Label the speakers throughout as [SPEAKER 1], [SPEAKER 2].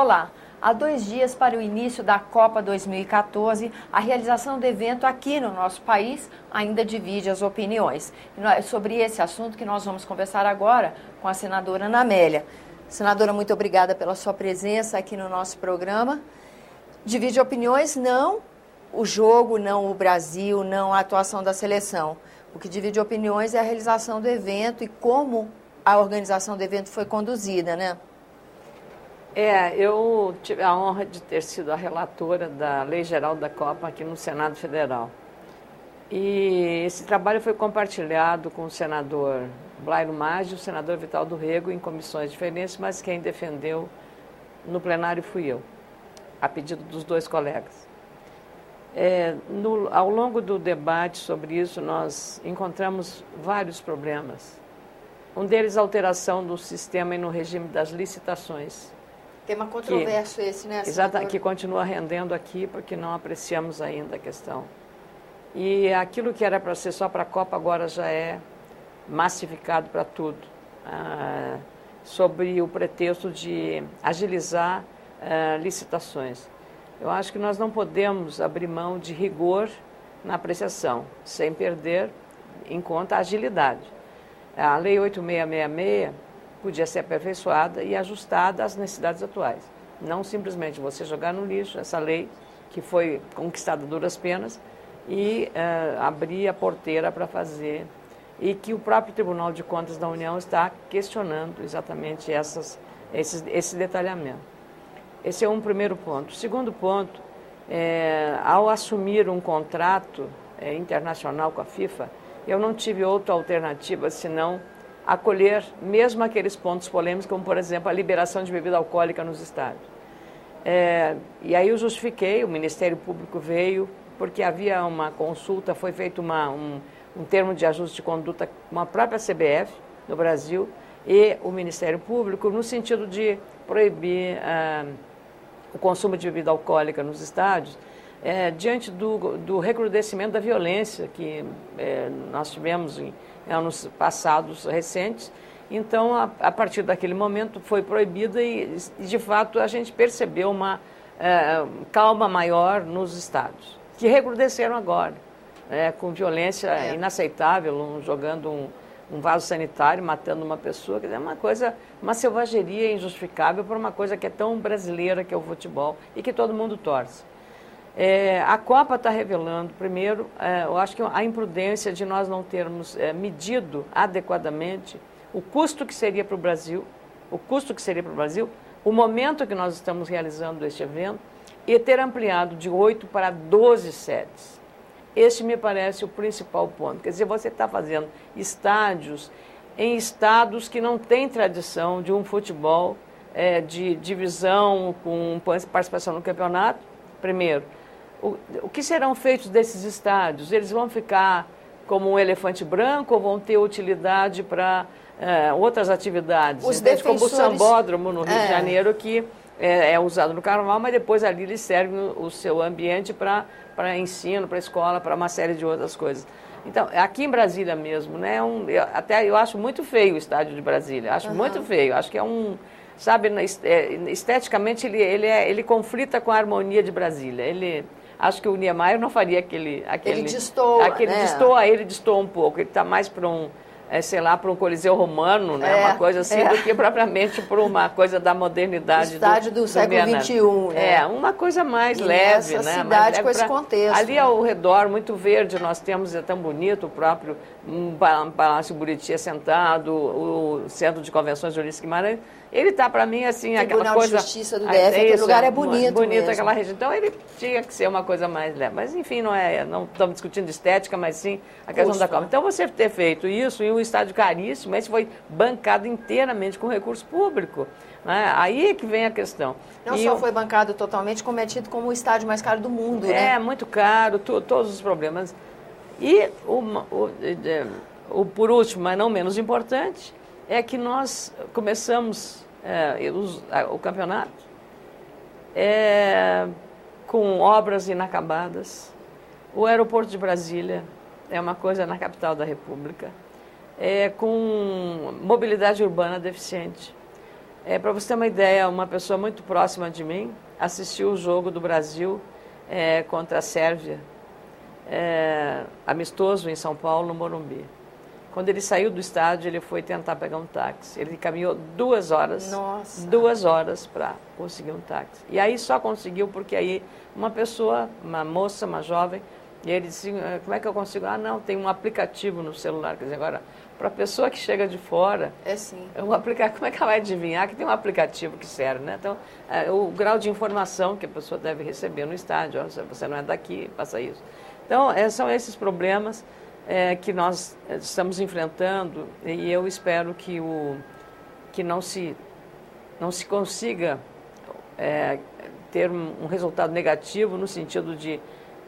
[SPEAKER 1] Olá! Há 2 dias para o início da Copa 2014, a realização do evento aqui no nosso país ainda divide as opiniões. É sobre esse assunto que nós vamos conversar agora com a senadora Ana Amélia. Senadora, muito obrigada pela sua presença aqui no nosso programa. Divide opiniões, não o jogo, não o Brasil, não a atuação da seleção. O que divide opiniões é a realização do evento e como a organização do evento foi conduzida, né?
[SPEAKER 2] Eu tive a honra de ter sido a relatora da Lei Geral da Copa aqui no Senado Federal. E esse trabalho foi compartilhado com o senador Blairo Maggi e o senador Vital do Rego em comissões diferentes, mas quem defendeu no plenário fui eu, a pedido dos 2 colegas. Ao longo do debate sobre isso, nós encontramos vários problemas. Um deles, a alteração do sistema e no regime das licitações.
[SPEAKER 1] Tema controverso esse, né, senadora?
[SPEAKER 2] Exato, que continua rendendo aqui, porque não apreciamos ainda a questão. E aquilo que era para ser só para a Copa, agora já é massificado para tudo, sobre o pretexto de agilizar licitações. Eu acho que nós não podemos abrir mão de rigor na apreciação, sem perder em conta a agilidade. A Lei 8666 podia ser aperfeiçoada e ajustada às necessidades atuais. Não simplesmente você jogar no lixo essa lei que foi conquistada a duras penas e abrir a porteira para fazer. E que o próprio Tribunal de Contas da União está questionando exatamente esse detalhamento. Esse é um primeiro ponto. O segundo ponto, ao assumir um contrato internacional com a FIFA, eu não tive outra alternativa senão acolher mesmo aqueles pontos polêmicos, como, por exemplo, a liberação de bebida alcoólica nos estádios. E aí eu justifiquei, o Ministério Público veio, porque havia uma consulta, foi feito um termo de ajuste de conduta com a própria CBF no Brasil e o Ministério Público, no sentido de proibir o consumo de bebida alcoólica nos estádios, diante do recrudescimento da violência que nós tivemos em anos passados recentes. Então, a partir daquele momento foi proibida e, de fato, a gente percebeu uma calma maior nos estádios, que recrudesceram agora, com violência inaceitável, jogando um vaso sanitário, matando uma pessoa. Quer dizer, uma selvageria injustificável por uma coisa que é tão brasileira, que é o futebol, e que todo mundo torce. A Copa está revelando, primeiro, eu acho que a imprudência de nós não termos medido adequadamente o custo que seria para o Brasil, o momento que nós estamos realizando este evento, e ter ampliado de 8 para 12 sedes. Este me parece o principal ponto. Quer dizer, você está fazendo estádios em estados que não têm tradição de um futebol de divisão com participação no campeonato, primeiro. O que serão feitos desses estádios? Eles vão ficar como um elefante branco ou vão ter utilidade para outras atividades? Como o Sambódromo no Rio de Janeiro, que é usado no carnaval, mas depois ali eles servem o seu ambiente para ensino, para escola, para uma série de outras coisas. Então, aqui em Brasília mesmo, né, eu acho muito feio o estádio de Brasília, acho muito feio, acho que sabe, esteticamente ele conflita com a harmonia de Brasília. Acho que o Niemeyer não faria aquele
[SPEAKER 1] ele destoa, né?
[SPEAKER 2] Ele destoa um pouco, ele está mais para para um Coliseu Romano, né? Uma coisa assim, do que propriamente para uma coisa da modernidade.
[SPEAKER 1] Estádio do século XXI, né?
[SPEAKER 2] Uma coisa mais leve,
[SPEAKER 1] né?
[SPEAKER 2] Cidade
[SPEAKER 1] com esse contexto.
[SPEAKER 2] Ali ao redor, muito verde, nós temos, é tão bonito, o próprio Palácio Buriti assentado, o Centro de Convenções de Ulisses Guimarães. Ele está, para mim, assim, aquela coisa...
[SPEAKER 1] Tribunal de Justiça do DF, aquele lugar é bonito mesmo.
[SPEAKER 2] Aquela região. Então, ele tinha que ser uma coisa mais leve. Mas, enfim, não estamos discutindo estética, mas sim a questão da Copa. Então, você ter feito isso em um estádio caríssimo, esse foi bancado inteiramente com recurso público. Né? Aí é que vem a questão.
[SPEAKER 1] Não só foi bancado totalmente, como é tido como o estádio mais caro do mundo, né?
[SPEAKER 2] É, muito caro, todos os problemas. E, por último, mas não menos importante, é que nós começamos o campeonato com obras inacabadas. O aeroporto de Brasília é uma coisa na capital da República, com mobilidade urbana deficiente, Para você ter uma ideia, uma pessoa muito próxima de mim assistiu o jogo do Brasil contra a Sérvia, amistoso em São Paulo, no Morumbi. Quando ele saiu do estádio, ele foi tentar pegar um táxi. Ele caminhou 2 horas,
[SPEAKER 1] Nossa.
[SPEAKER 2] 2 horas para conseguir um táxi. E aí só conseguiu porque aí uma pessoa, uma moça, uma jovem, e ele disse, como é que eu consigo? Ah, não, tem um aplicativo no celular. Quer dizer, agora, para a pessoa que chega de fora,
[SPEAKER 1] Sim.
[SPEAKER 2] como é que ela vai adivinhar que tem um aplicativo que serve, né? Então, o grau de informação que a pessoa deve receber no estádio, você não é daqui, passa isso. Então, são esses problemas que nós estamos enfrentando e eu espero que não se consiga ter um resultado negativo no sentido de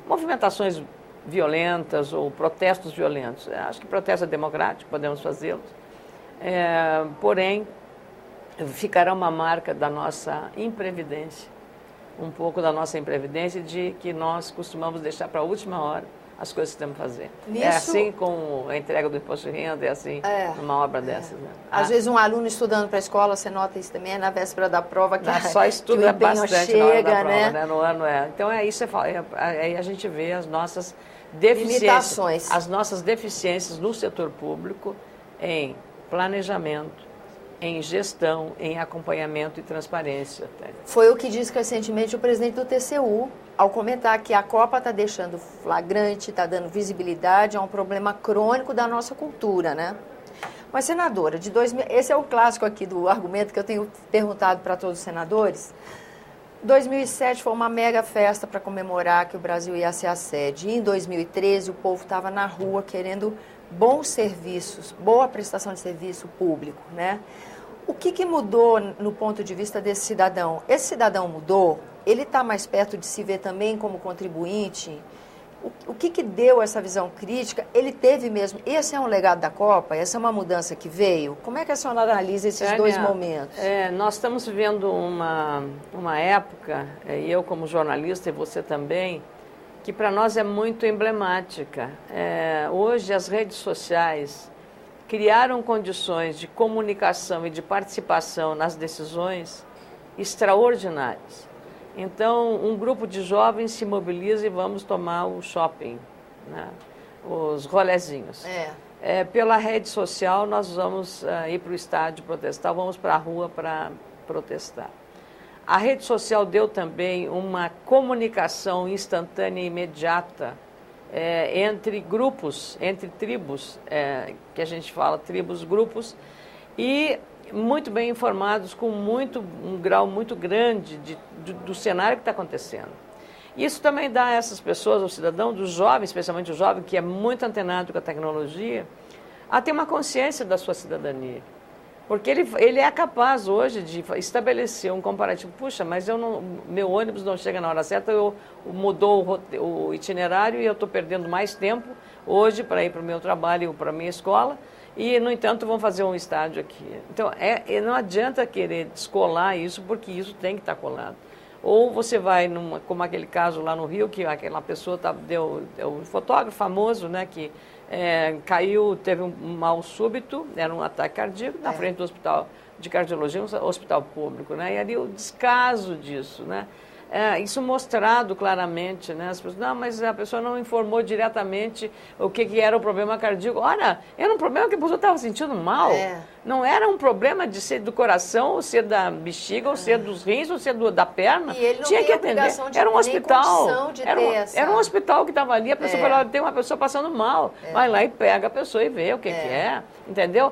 [SPEAKER 2] movimentações violentas ou protestos violentos. Acho que protesto é democrático, podemos fazê-los, porém ficará uma marca da nossa imprevidência, um pouco da nossa imprevidência de que nós costumamos deixar para a última hora as coisas que temos que fazer. É assim com a entrega do imposto de renda, é assim numa obra dessas. Né?
[SPEAKER 1] Às vezes um aluno estudando para a escola, você nota isso também, na véspera da prova, que
[SPEAKER 2] só estuda bastante
[SPEAKER 1] chega,
[SPEAKER 2] na hora da prova,
[SPEAKER 1] né?
[SPEAKER 2] No ano Então aí a gente vê as nossas deficiências, as nossas deficiências no setor público em planejamento, em gestão, em acompanhamento e transparência.
[SPEAKER 1] Foi o que disse recentemente o presidente do TCU, ao comentar que a Copa está deixando flagrante, está dando visibilidade a um problema crônico da nossa cultura, né? Mas, senadora, esse é o clássico aqui do argumento que eu tenho perguntado para todos os senadores. 2007 foi uma mega festa para comemorar que o Brasil ia ser a sede. E em 2013 o povo estava na rua querendo bons serviços, boa prestação de serviço público, né? O que mudou no ponto de vista desse cidadão? Esse cidadão mudou? Ele está mais perto de se ver também como contribuinte? O que deu essa visão crítica? Ele teve mesmo... Esse é um legado da Copa? Essa é uma mudança que veio? Como é que a senhora analisa esses dois momentos?
[SPEAKER 2] Nós estamos vivendo uma época, e eu como jornalista e você também, que para nós é muito emblemática. Hoje as redes sociais criaram condições de comunicação e de participação nas decisões extraordinárias. Então, um grupo de jovens se mobiliza e vamos tomar o shopping, né? Os rolezinhos. Pela rede social, nós vamos ir para o estádio protestar, vamos para a rua para protestar. A rede social deu também uma comunicação instantânea e imediata entre grupos, entre tribos, que a gente fala tribos, grupos, e muito bem informados, com um grau muito grande do cenário que está acontecendo. Isso também dá a essas pessoas, ao cidadão, do jovem, especialmente o jovem, que é muito antenado com a tecnologia, a ter uma consciência da sua cidadania. Porque ele é capaz hoje de estabelecer um comparativo. Puxa, mas meu ônibus não chega na hora certa, mudou o itinerário e eu estou perdendo mais tempo hoje para ir para o meu trabalho ou para a minha escola. E, no entanto, vão fazer um estádio aqui. Então, não adianta querer descolar isso, porque isso tem que estar colado. Ou você vai, como aquele caso lá no Rio, que aquela pessoa um fotógrafo famoso, né, que caiu, teve um mal súbito, era um ataque cardíaco, na frente do hospital de cardiologia, um hospital público, né, e ali o descaso disso, né. Isso mostrado claramente, né? As pessoas, não, mas a pessoa não informou diretamente o que era o problema cardíaco. Olha, era um problema que a pessoa estava sentindo mal. Não era um problema de ser do coração, ou ser da bexiga, ou ser dos rins, ou ser da perna.
[SPEAKER 1] E ele não
[SPEAKER 2] tinha que atender. Era um hospital. Era um hospital que estava ali, a pessoa falou, tem uma pessoa passando mal. Vai lá e pega a pessoa e vê o que é. Entendeu?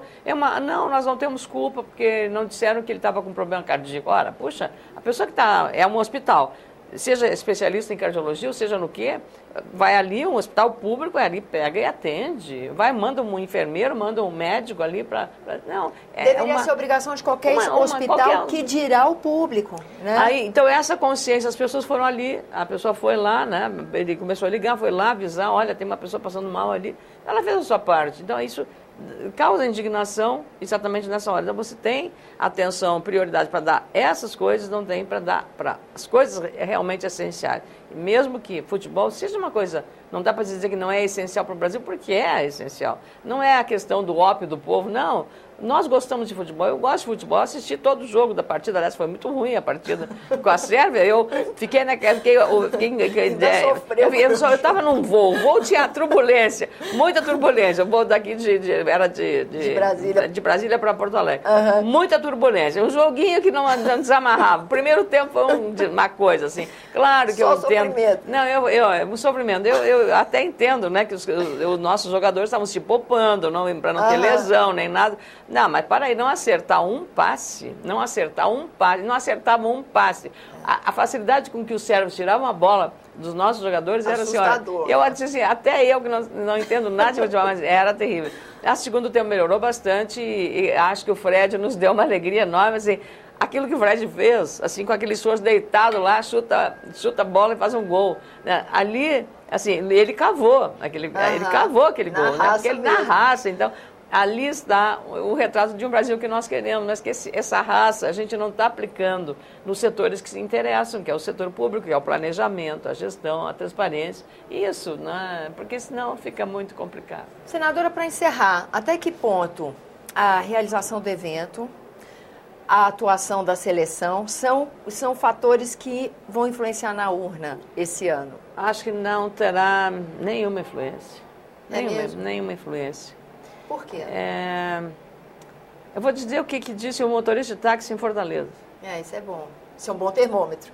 [SPEAKER 2] Não, nós não temos culpa, porque não disseram que ele estava com problema cardíaco. Ora, puxa, a pessoa que é um hospital, seja especialista em cardiologia, ou seja no quê, vai ali, um hospital público, vai ali, pega e atende. Manda um enfermeiro, manda um médico ali para...
[SPEAKER 1] Deveria ser obrigação de qualquer hospital, que dirá o público, né?
[SPEAKER 2] Então, essa consciência, as pessoas foram ali, a pessoa foi lá, né? Ele começou a ligar, foi lá avisar, olha, tem uma pessoa passando mal ali. Ela fez a sua parte. Então, isso causa indignação exatamente nessa hora. Então, você tem atenção, prioridade para dar essas coisas, não tem para dar para as coisas realmente essenciais. mesmo que futebol seja uma coisa, não dá para dizer que não é essencial para o Brasil, porque é essencial. Não é a questão do ópio do povo, não. Nós gostamos de futebol, eu gosto de futebol, assisti todo o jogo da partida, aliás, foi muito ruim a partida com a Sérvia, eu fiquei naquela, eu estava num voo, o voo tinha turbulência, muita turbulência, o voo daqui era de Brasília para Porto Alegre, muita turbulência, um joguinho que não desamarrava, o primeiro tempo foi uma coisa assim, claro que eu entendo.
[SPEAKER 3] Sofrimento.
[SPEAKER 2] Não, um sofrimento, eu até entendo, né, que os nossos jogadores estavam se poupando, para não ter lesão, nem nada. Não, mas para aí, não acertavam um passe. A facilidade com que os sérvios tiravam a bola dos nossos jogadores era assim, olha, eu disse assim, até eu que não entendo nada de futebol, mas era terrível. A segundo tempo melhorou bastante e acho que o Fred nos deu uma alegria enorme, assim, aquilo que o Fred fez, assim, com aquele esforço deitado lá, chuta a bola e faz um gol. Ali, assim, ele cavou aquele gol, né? Porque ele na raça, então... Ali está o retrato de um Brasil que nós queremos, mas que essa raça a gente não está aplicando nos setores que se interessam, que é o setor público, que é o planejamento, a gestão, a transparência. Isso, né? Porque senão fica muito complicado.
[SPEAKER 1] Senadora, para encerrar, até que ponto a realização do evento, a atuação da seleção são fatores que vão influenciar na urna esse ano?
[SPEAKER 2] Acho que não terá nenhuma influência. Nenhuma influência.
[SPEAKER 1] Por quê?
[SPEAKER 2] Eu vou dizer o que disse o motorista de táxi em Fortaleza.
[SPEAKER 1] Isso é bom. Isso é um bom termômetro.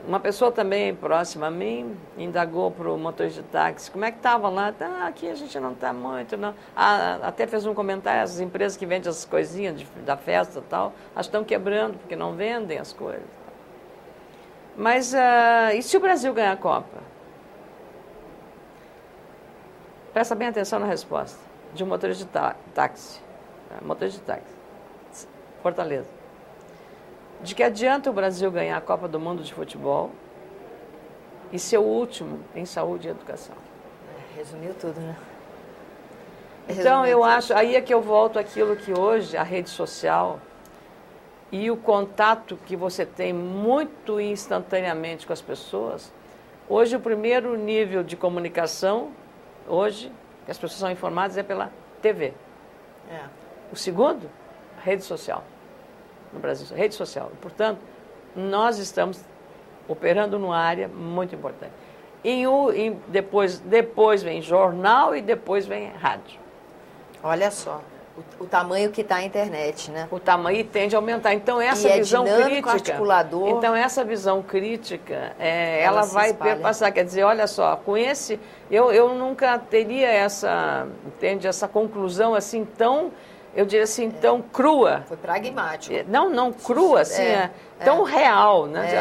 [SPEAKER 2] Uma pessoa também próxima a mim indagou para o motorista de táxi como é que estava lá. Aqui a gente não está muito, não. Até fez um comentário, as empresas que vendem as coisinhas da festa e tal, elas estão quebrando porque não vendem as coisas. Mas e se o Brasil ganhar a Copa? Presta bem atenção na resposta de um motorista de táxi, Fortaleza. De que adianta o Brasil ganhar a Copa do Mundo de futebol e ser o último em saúde e educação?
[SPEAKER 1] Resumiu tudo, né?
[SPEAKER 2] Então, eu acho, aí é que eu volto àquilo que hoje a rede social e o contato que você tem muito instantaneamente com as pessoas, hoje o primeiro nível de comunicação, hoje, que as pessoas são informadas, é pela TV. O segundo, rede social. No Brasil, rede social. Portanto, nós estamos operando numa área muito importante. Depois vem jornal e depois vem rádio.
[SPEAKER 1] Olha só, o tamanho que está a internet, né?
[SPEAKER 2] O tamanho tende a aumentar. Então, essa visão crítica...
[SPEAKER 1] articulador.
[SPEAKER 2] Então, essa visão crítica, ela vai perpassar. Quer dizer, olha só, com esse... Eu nunca teria essa conclusão assim tão... Eu diria assim, tão crua.
[SPEAKER 1] Foi pragmático.
[SPEAKER 2] Não crua, assim, tão real, né?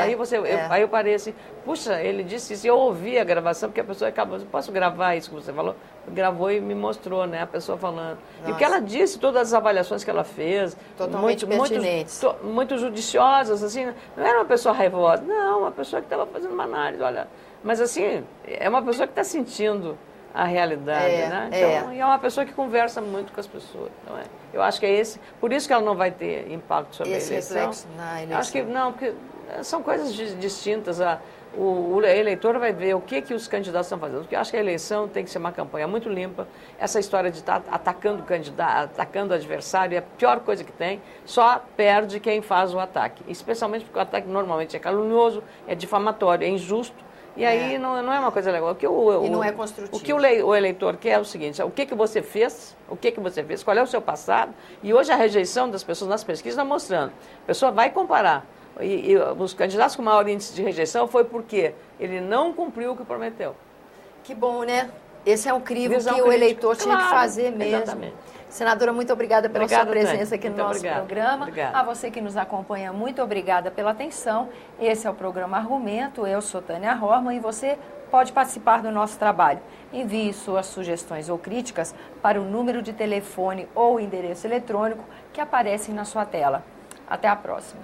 [SPEAKER 2] Aí eu parei assim, puxa, ele disse isso, e eu ouvi a gravação, porque a pessoa acabou, posso gravar isso que você falou? Gravou e me mostrou, né, a pessoa falando. Nossa. E o que ela disse, todas as avaliações que ela fez,
[SPEAKER 1] totalmente pertinentes.
[SPEAKER 2] Muito judiciosas, assim, não era uma pessoa raivosa, não, uma pessoa que estava fazendo uma análise, olha, mas assim, é uma pessoa que está sentindo a realidade, né? Então, e é uma pessoa que conversa muito com as pessoas, não é? Eu acho que é esse, por isso que ela não vai ter impacto sobre a eleição.
[SPEAKER 1] Esse reflexo na eleição.
[SPEAKER 2] Acho que não, porque são coisas distintas. O eleitor vai ver o que os candidatos estão fazendo. Porque eu acho que a eleição tem que ser uma campanha muito limpa. Essa história de estar atacando o candidato, atacando o adversário, é a pior coisa que tem. Só perde quem faz o ataque. Especialmente porque o ataque normalmente é calunioso, é difamatório, é injusto. E aí não é uma coisa legal.
[SPEAKER 1] E não é construtivo.
[SPEAKER 2] O que o eleitor quer é o seguinte, o que você fez, qual é o seu passado. E hoje a rejeição das pessoas nas pesquisas está mostrando. A pessoa vai comparar. E os candidatos com maior índice de rejeição foi porque ele não cumpriu o que prometeu.
[SPEAKER 1] Que bom, né? Esse é um crivo que o eleitor tinha que fazer mesmo.
[SPEAKER 2] Exatamente.
[SPEAKER 1] Senadora, muito obrigada pela sua presença aqui no nosso programa.
[SPEAKER 2] Obrigada.
[SPEAKER 1] A você que nos acompanha, muito obrigada pela atenção. Esse é o programa Argumento. Eu sou Tânia Horman e você pode participar do nosso trabalho. Envie suas sugestões ou críticas para o número de telefone ou endereço eletrônico que aparecem na sua tela. Até a próxima.